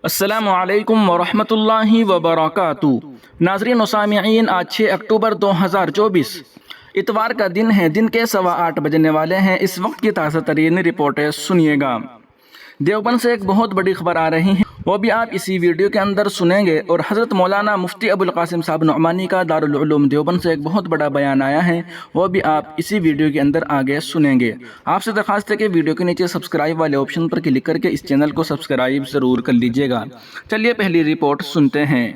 السلام علیکم ورحمۃ اللہ وبرکاتہ۔ ناظرین و سامعین، آج 6 اکتوبر 2024 اتوار کا دن ہے۔ دن کے 8:15 بجنے والے ہیں۔ اس وقت کی تازہ ترین رپورٹیں سنیے گا۔ دیوبند سے ایک بہت بڑی خبر آ رہی ہے، وہ بھی آپ اسی ویڈیو کے اندر سنیں گے۔ اور حضرت مولانا مفتی ابوالقاسم صاحب نعمانی کا دارالعلوم دیوبند سے ایک بہت بڑا بیان آیا ہے، وہ بھی آپ اسی ویڈیو کے اندر آگے سنیں گے۔ آپ سے درخواست ہے کہ ویڈیو کے نیچے سبسکرائب والے آپشن پر کلک کر کے اس چینل کو سبسکرائب ضرور کر لیجئے گا۔ چلیے پہلی رپورٹ سنتے ہیں۔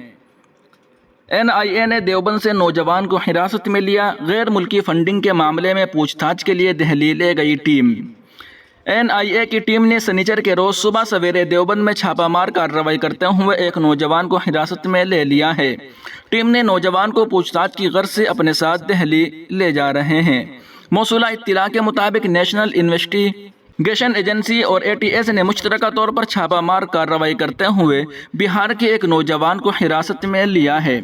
NIA نے دیوبند سے نوجوان کو حراست میں لیا۔ غیر ملکی فنڈنگ کے معاملے میں پوچھ تاچھ کے لیے دہلی لے گئی ٹیم۔ NIA کی ٹیم نے سنیچر کے روز صبح سویرے دیوبند میں چھاپہ مار کارروائی کرتے ہوئے ایک نوجوان کو حراست میں لے لیا ہے۔ ٹیم نے نوجوان کو پوچھ تاچھ کی غرض سے اپنے ساتھ دہلی لے جا رہے ہیں۔ موصولہ اطلاع کے مطابق نیشنل انویسٹیگیشن ایجنسی اور ATS نے مشترکہ طور پر چھاپہ مار کارروائی کرتے ہوئے بہار کے ایک نوجوان کو حراست میں لیا ہے۔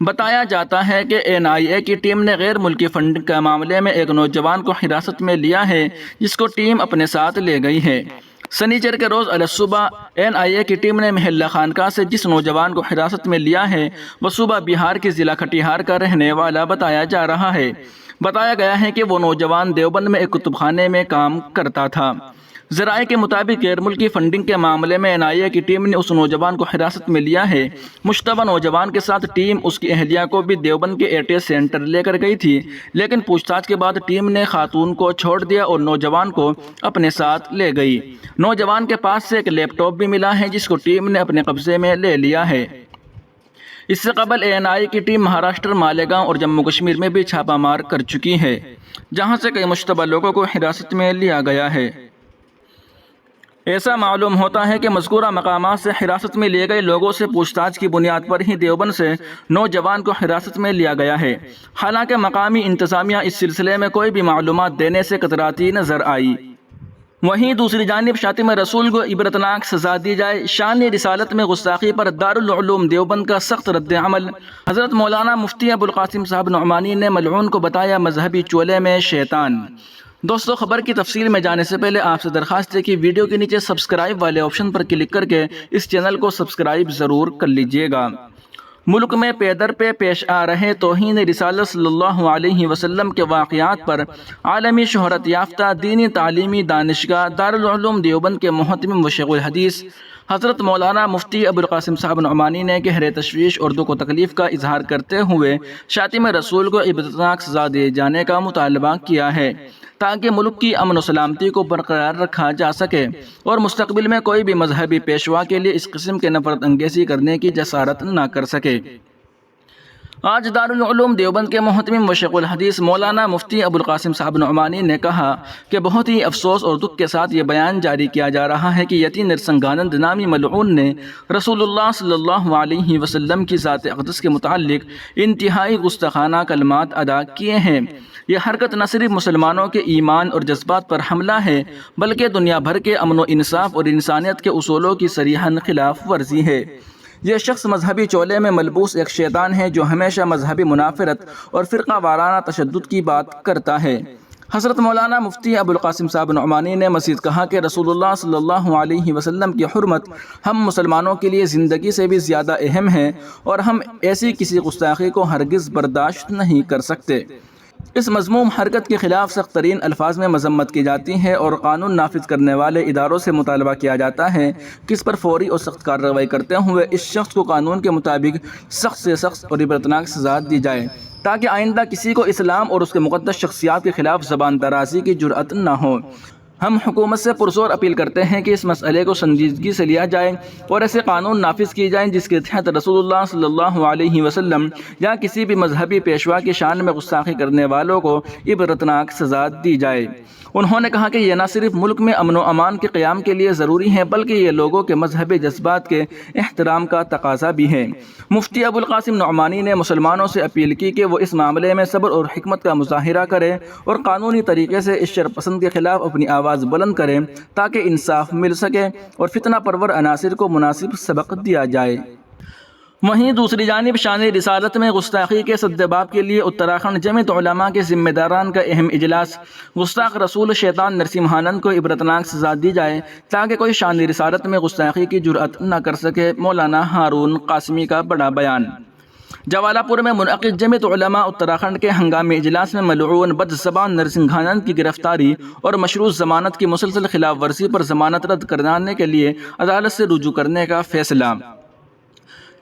بتایا جاتا ہے کہ NIA کی ٹیم نے غیر ملکی فنڈنگ کے معاملے میں ایک نوجوان کو حراست میں لیا ہے، جس کو ٹیم اپنے ساتھ لے گئی ہے۔ سنیچر کے روز علیہ صبح NIA کی ٹیم نے محلہ خانقاہ سے جس نوجوان کو حراست میں لیا ہے، وہ صوبہ بہار کے ضلع کٹیہار کا رہنے والا بتایا جا رہا ہے۔ بتایا گیا ہے کہ وہ نوجوان دیوبند میں ایک کتب خانے میں کام کرتا تھا۔ ذرائع کے مطابق غیر ملکی فنڈنگ کے معاملے میں NIA کی ٹیم نے اس نوجوان کو حراست میں لیا ہے۔ مشتبہ نوجوان کے ساتھ ٹیم اس کی اہلیہ کو بھی دیوبند کے ATS سینٹر لے کر گئی تھی، لیکن پوچھ تاچھ کے بعد ٹیم نے خاتون کو چھوڑ دیا اور نوجوان کو اپنے ساتھ لے گئی۔ نوجوان کے پاس سے ایک لیپ ٹاپ بھی ملا ہے، جس کو ٹیم نے اپنے قبضے میں لے لیا ہے۔ اس سے قبل NIA کی ٹیم مہاراشٹر، مالیگاؤں اور جموں کشمیر میں بھی چھاپہ مار کر چکی ہے، جہاں سے کئی مشتبہ لوگوں کو حراست میں لیا گیا ہے۔ ایسا معلوم ہوتا ہے کہ مذکورہ مقامات سے حراست میں لیے گئے لوگوں سے پوچھ تاچھ کی بنیاد پر ہی دیوبند سے نوجوان کو حراست میں لیا گیا ہے۔ حالانکہ مقامی انتظامیہ اس سلسلے میں کوئی بھی معلومات دینے سے کتراتی نظر آئی۔ وہیں دوسری جانب شاتم رسول کو عبرتناک سزا دی جائے، شان رسالت میں گستاخی پر دارالعلوم دیوبند کا سخت رد عمل۔ حضرت مولانا مفتی ابوالقاسم صاحب نعمانی نے ملعون کو بتایا مذہبی چولے میں شیطان۔ دوستو، خبر کی تفصیل میں جانے سے پہلے آپ سے درخواست ہے کہ ویڈیو کے نیچے سبسکرائب والے آپشن پر کلک کر کے اس چینل کو سبسکرائب ضرور کر لیجئے گا۔ ملک میں پے در پہ پیش آ رہے توہین رسالت صلی اللہ علیہ وسلم کے واقعات پر عالمی شہرت یافتہ دینی تعلیمی دانشگاہ دارالعلوم دیوبند کے محتمم و شیخ الحدیث حضرت مولانا مفتی ابوالقاسم صاحب نعمانی نے گہرے تشویش اور دکھ و تکلیف کا اظہار کرتے ہوئے شاتم رسول کو عبرتناک سزا دیے جانے کا مطالبہ کیا ہے، تاکہ ملک کی امن و سلامتی کو برقرار رکھا جا سکے اور مستقبل میں کوئی بھی مذہبی پیشوا کے لیے اس قسم کے نفرت انگیزی کرنے کی جسارت نہ کر سکے۔ آج دارالعلوم دیوبند کے محتمم و شیخ الحدیث مولانا مفتی ابوالقاسم صاحب نعمانی نے کہا کہ بہت ہی افسوس اور دکھ کے ساتھ یہ بیان جاری کیا جا رہا ہے کہ یتی نرسنگانند نامی ملعون نے رسول اللہ صلی اللہ علیہ وسلم کی ذات اقدس کے متعلق انتہائی گستاخانہ کلمات ادا کیے ہیں۔ یہ حرکت نہ صرف مسلمانوں کے ایمان اور جذبات پر حملہ ہے، بلکہ دنیا بھر کے امن و انصاف اور انسانیت کے اصولوں کی صریحاً خلاف ورزی ہے۔ یہ شخص مذہبی چولے میں ملبوس ایک شیطان ہے، جو ہمیشہ مذہبی منافرت اور فرقہ وارانہ تشدد کی بات کرتا ہے۔ حضرت مولانا مفتی ابوالقاسم صاحب نعمانی نے مزید کہا کہ رسول اللہ صلی اللہ علیہ وسلم کی حرمت ہم مسلمانوں کے لیے زندگی سے بھی زیادہ اہم ہے، اور ہم ایسی کسی گستاخی کو ہرگز برداشت نہیں کر سکتے۔ اس مذموم حرکت کے خلاف سخت ترین الفاظ میں مذمت کی جاتی ہے اور قانون نافذ کرنے والے اداروں سے مطالبہ کیا جاتا ہے کہ اس پر فوری اور سخت کارروائی کرتے ہوئے اس شخص کو قانون کے مطابق سخت سے سخت اور عبرتناک سزا دی جائے، تاکہ آئندہ کسی کو اسلام اور اس کے مقدس شخصیات کے خلاف زبان درازی کی جرأت نہ ہو۔ ہم حکومت سے پرزور اپیل کرتے ہیں کہ اس مسئلے کو سنجیدگی سے لیا جائے اور ایسے قانون نافذ کیے جائیں جس کے تحت رسول اللہ صلی اللہ علیہ وسلم یا کسی بھی مذہبی پیشوا کی شان میں گستاخی کرنے والوں کو عبرتناک سزا دی جائے۔ انہوں نے کہا کہ یہ نہ صرف ملک میں امن و امان کے قیام کے لیے ضروری ہے، بلکہ یہ لوگوں کے مذہبی جذبات کے احترام کا تقاضا بھی ہے۔ مفتی ابوالقاسم نعمانی نے مسلمانوں سے اپیل کی کہ وہ اس معاملے میں صبر اور حکمت کا مظاہرہ کرے اور قانونی طریقے سے اس شر پسند کے خلاف اپنی آواز بلند کریں، تاکہ انصاف مل سکے اور فتنہ پرور عناصر کو مناسب سبق دیا جائے۔ وہیں دوسری جانب شان رسالت میں گستاخی کے سدباب کے لیے اتراکھنڈ جمعیت علماء کے ذمہ داران کا اہم اجلاس، گستاخ رسول شیطان نرسمہانند کو عبرتناک سزا دی جائے تاکہ کوئی شان رسالت میں گستاخی کی جرأت نہ کر سکے، مولانا ہارون قاسمی کا بڑا بیان۔ جوالہ پور میں منعقد جمعیت علماء اتراکھنڈ کے ہنگامی اجلاس میں ملعون بدزبان نرسنگھانند کی گرفتاری اور مشروط ضمانت کی مسلسل خلاف ورزی پر ضمانت رد کرانے کے لیے عدالت سے رجوع کرنے کا فیصلہ۔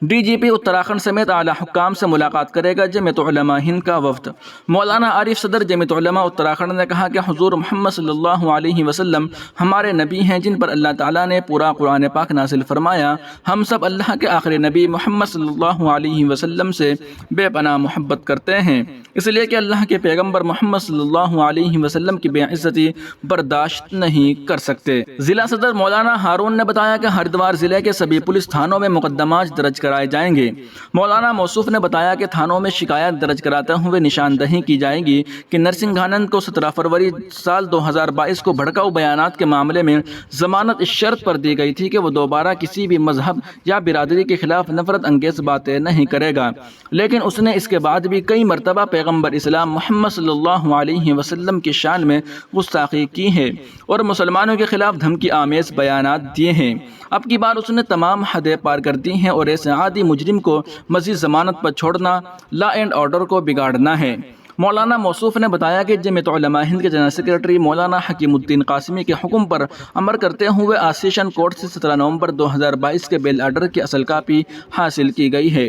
ڈی جی پی اتراکھنڈ سمیت اعلیٰ حکام سے ملاقات کرے گا جمعیت علماء ہند کا وفد۔ مولانا عارف صدر جمعیت علماء اتراکھنڈ نے کہا کہ حضور محمد صلی اللہ علیہ وسلم ہمارے نبی ہیں جن پر اللہ تعالیٰ نے پورا قرآن پاک نازل فرمایا۔ ہم سب اللہ کے آخری نبی محمد صلی اللہ علیہ وسلم سے بے پناہ محبت کرتے ہیں، اس لیے کہ اللہ کے پیغمبر محمد صلی اللہ علیہ وسلم کی بے عزتی برداشت نہیں کر سکتے۔ ضلع صدر مولانا ہارون نے بتایا کہ ہریدوار ضلع کے سبھی پولیس تھانوں میں مقدمات درج کرائے جائیں گے۔ مولانا موصوف نے بتایا کہ تھانوں میں شکایت درج کراتے ہوئے نشاندہی کی جائے گی کہ نرسنگھانند کو 17 فروری سال 2022 کو بھڑکاؤ بیانات کے معاملے میں ضمانت اس شرط پر دی گئی تھی کہ وہ دوبارہ کسی بھی مذہب یا برادری کے خلاف نفرت انگیز باتیں نہیں کرے گا، لیکن اس نے اس کے بعد بھی کئی مرتبہ پیغمبر اسلام محمد صلی اللہ علیہ وسلم کی شان میں گستاخی کی ہے اور مسلمانوں کے خلاف دھمکی آمیز بیانات دیے ہیں۔ اب کی بار اس نے تمام حدیں پار کر دی ہیں اور ایسے عادی مجرم کو مزید ضمانت پر چھوڑنا لا اینڈ آرڈر کو بگاڑنا ہے۔ مولانا موصوف نے بتایا کہ جمعیت علماء ہند کے جنرل سیکرٹری مولانا حکیم الدین قاسمی کے حکم پر عمل کرتے ہوئے آج سیشن کورٹ سے 17 نومبر 2022 کے بیل آرڈر کی اصل کاپی حاصل کی گئی ہے۔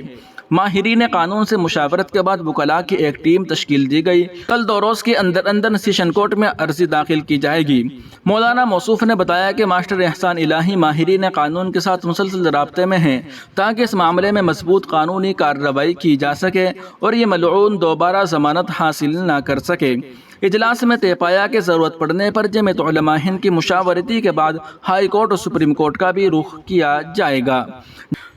ماہرین قانون سے مشاورت کے بعد وکلاء کی ایک ٹیم تشکیل دی گئی۔ کل 2 روز کے اندر سیشن کورٹ میں عرضی داخل کی جائے گی۔ مولانا موصوف نے بتایا کہ ماسٹر احسان الہی ماہرین قانون کے ساتھ مسلسل رابطے میں ہیں تاکہ اس معاملے میں مضبوط قانونی کارروائی کی جا سکے اور یہ ملعون دوبارہ ضمانت حاصل نہ کر سکے۔ اجلاس میں طے پایا کہ ضرورت پڑنے پر جمعیت علماء ہند کی مشاورتی کے بعد ہائی کورٹ اور سپریم کورٹ کا بھی رخ کیا جائے گا۔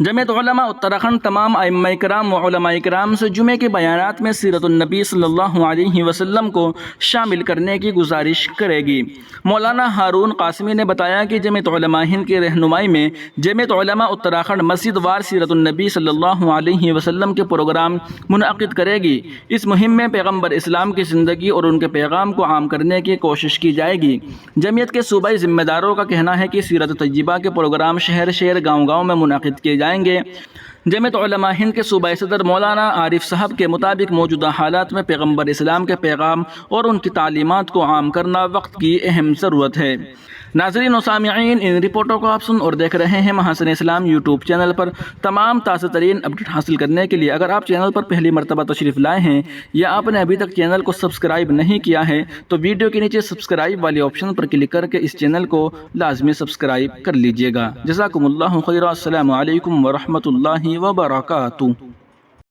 جمعیت علماء اتراکھنڈ تمام ائمہ کرام و علماء کرام سے جمعے کے بیانات میں سیرت النبی صلی اللہ علیہ وسلم کو شامل کرنے کی گزارش کرے گی۔ مولانا ہارون قاسمی نے بتایا کہ جمعیت علماء ہند کی رہنمائی میں جمعیت علماء اتراکھنڈ مسجد وار سیرت النبی صلی اللہ علیہ وسلم کے پروگرام منعقد کرے گی۔ اس مہم میں پیغمبر اسلام کی زندگی اور ان کے پیغام کو عام کرنے کی کوشش کی جائے گی۔ جمعیت کے صوبائی ذمہ داروں کا کہنا ہے کہ سیرت طیبہ کے پروگرام شہر شہر گاؤں میں منعقد کیے جائیں گے۔ جمعیت علماء ہند کے صوبائی صدر مولانا عارف صاحب کے مطابق موجودہ حالات میں پیغمبر اسلام کے پیغام اور ان کی تعلیمات کو عام کرنا وقت کی اہم ضرورت ہے۔ ناظرین و سامعین، ان رپورٹوں کو آپ سن اور دیکھ رہے ہیں محاسن اسلام یوٹیوب چینل پر۔ تمام تازہ ترین اپڈیٹ حاصل کرنے کے لیے اگر آپ چینل پر پہلی مرتبہ تشریف لائے ہیں یا آپ نے ابھی تک چینل کو سبسکرائب نہیں کیا ہے تو ویڈیو کے نیچے سبسکرائب والے آپشن پر کلک کر کے اس چینل کو لازمی سبسکرائب کر لیجئے گا۔ جزاکم اللہ خیرا۔ السلام علیکم ورحمۃ اللہ وبرکاتہ۔